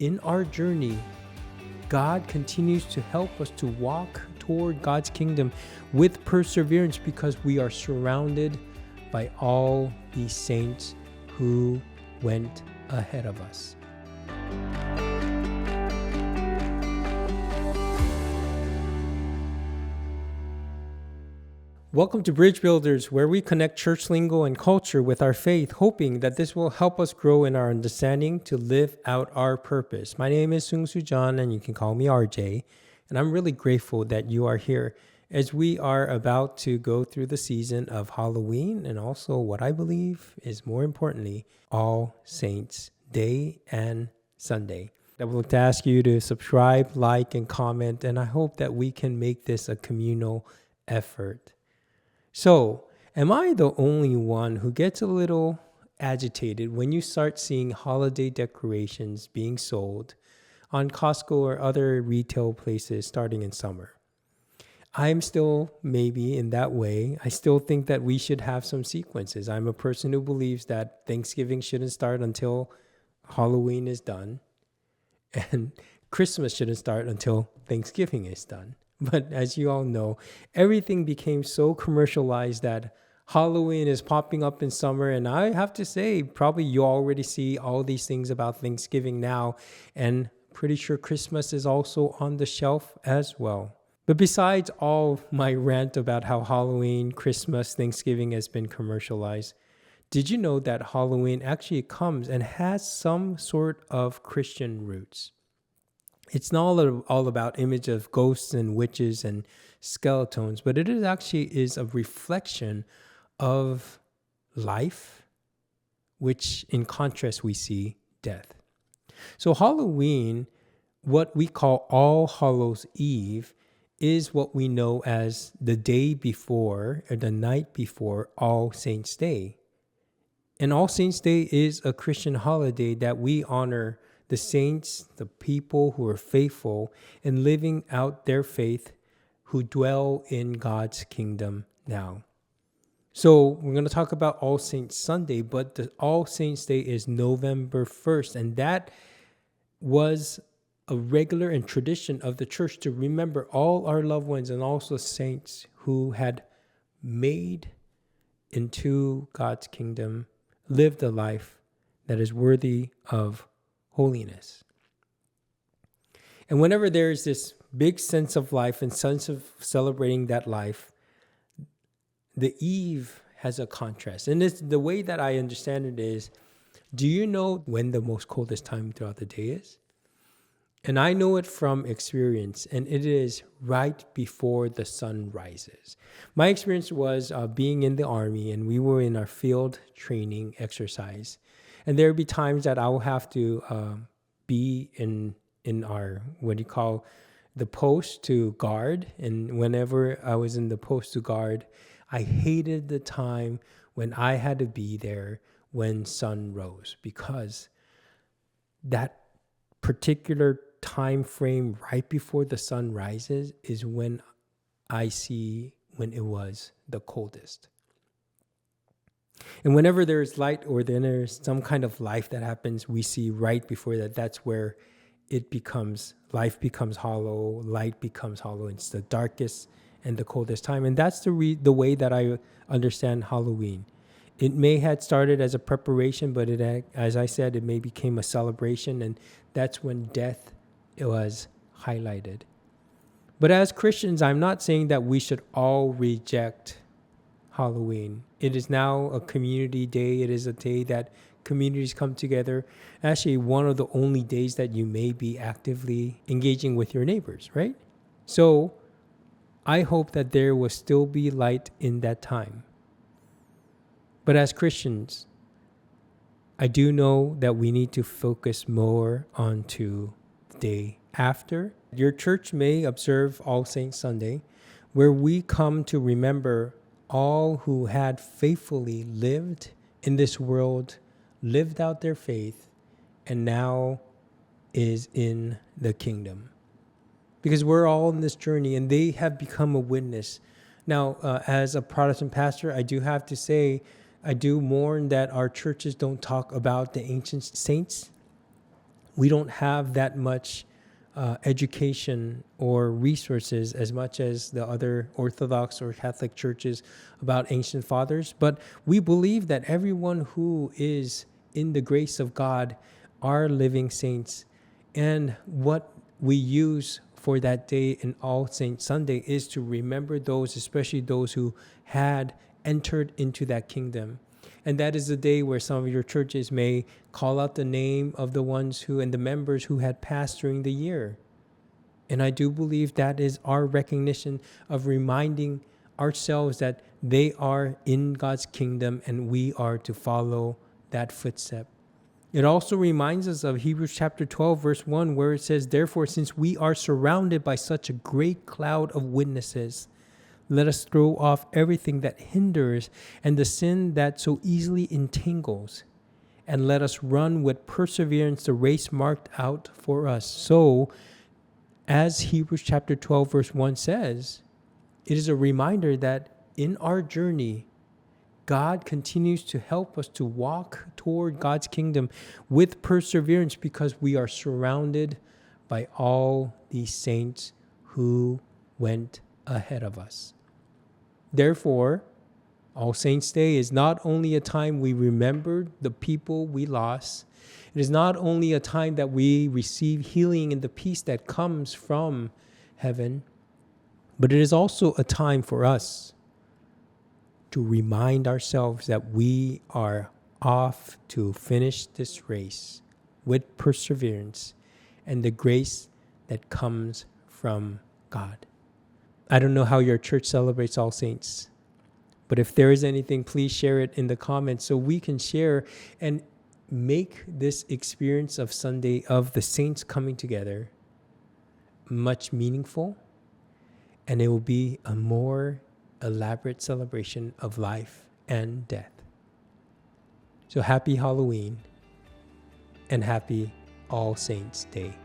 in our journey, God continues to help us to walk toward God's kingdom with perseverance because we are surrounded by all these saints who went ahead of us. Welcome to Bridge-Builders, where we connect church lingo and culture with our faith, hoping that this will help us grow in our understanding to live out our purpose. My name is Sung Soo John, and you can call me RJ, and I'm really grateful that you are here as we are about to go through the season of Halloween and also what I believe is more importantly, All Saints Day and Sunday. I would like to ask you to subscribe, like, and comment, and I hope that we can make this a communal effort. So, am I the only one who gets a little agitated when you start seeing holiday decorations being sold on Costco or other retail places starting in summer? I'm still maybe in that way. I still think that we should have some sequences. I'm a person who believes that Thanksgiving shouldn't start until Halloween is done, and Christmas shouldn't start until Thanksgiving is done. But as you all know, everything became so commercialized that Halloween is popping up in summer. And I have to say, probably you already see all these things about Thanksgiving now. And pretty sure Christmas is also on the shelf as well. But besides all my rant about how Halloween, Christmas, Thanksgiving has been commercialized, did you know that Halloween actually comes and has some sort of Christian roots? It's not all about image of ghosts and witches and skeletons, but it is a reflection of life, which in contrast we see death. So Halloween, what we call All Hallows Eve, is what we know as the day before or the night before All Saints Day. And All Saints Day is a Christian holiday that we honor the saints, the people who are faithful in living out their faith, who dwell in God's kingdom now. So we're going to talk about All Saints Sunday, but the All Saints Day is November 1st. And that was a regular and tradition of the church to remember all our loved ones and also saints who had made into God's kingdom, lived a life that is worthy of holiness. And whenever there's this big sense of life and sense of celebrating that life, the eve has a contrast. And it's, the way that I understand it is, do you know when the most coldest time throughout the day is? And I know it from experience, and it is right before the sun rises. My experience was being in the army, and we were in our field training exercise. And there would be times that I will have to be in our, the post to guard. And whenever I was in the post to guard, I hated the time when I had to be there when sun rose, because that particular time frame right before the sun rises is when I see when it was the coldest. And whenever there's light or then there's some kind of life that happens, we see right before that, that's where life becomes hollow, light becomes hollow. It's the darkest and the coldest time. And that's the way that I understand Halloween. It may had started as a preparation, but as I said, it may became a celebration. And that's when death was highlighted. But as Christians, I'm not saying that we should all reject Halloween. It is now a community day. It is a day that communities come together. Actually, one of the only days that you may be actively engaging with your neighbors, right? So I hope that there will still be light in that time. But as Christians, I do know that we need to focus more onto the day after. Your church may observe All Saints Sunday, where we come to remember all who had faithfully lived in this world, lived out their faith, and now is in the kingdom. Because we're all in this journey, and they have become a witness. Now, as a Protestant pastor, I do have to say, I do mourn that our churches don't talk about the ancient saints we don't have that much education or resources as much as the other Orthodox or Catholic churches about ancient fathers. But we believe that everyone who is in the grace of God are living saints. And what we use for that day in All Saints Sunday is to remember those, especially those who had entered into that kingdom. And that is the day where some of your churches may call out the name of the ones who and the members who had passed during the year. And I do believe that is our recognition of reminding ourselves that they are in God's kingdom and we are to follow that footstep. It also reminds us of Hebrews chapter 12, verse 1, where it says, "Therefore, since we are surrounded by such a great cloud of witnesses, let us throw off everything that hinders and the sin that so easily entangles, and let us run with perseverance the race marked out for us." So, as Hebrews chapter 12, verse 1 says, it is a reminder that in our journey, God continues to help us to walk toward God's kingdom with perseverance because we are surrounded by all these saints who went ahead of us. Therefore, All Saints' Day is not only a time we remember the people we lost, it is not only a time that we receive healing and the peace that comes from heaven, but it is also a time for us to remind ourselves that we are off to finish this race with perseverance and the grace that comes from God. I don't know how your church celebrates All Saints, but if there is anything, please share it in the comments so we can share and make this experience of Sunday of the saints coming together much meaningful, and it will be a more elaborate celebration of life and death. So happy Halloween and happy All Saints Day.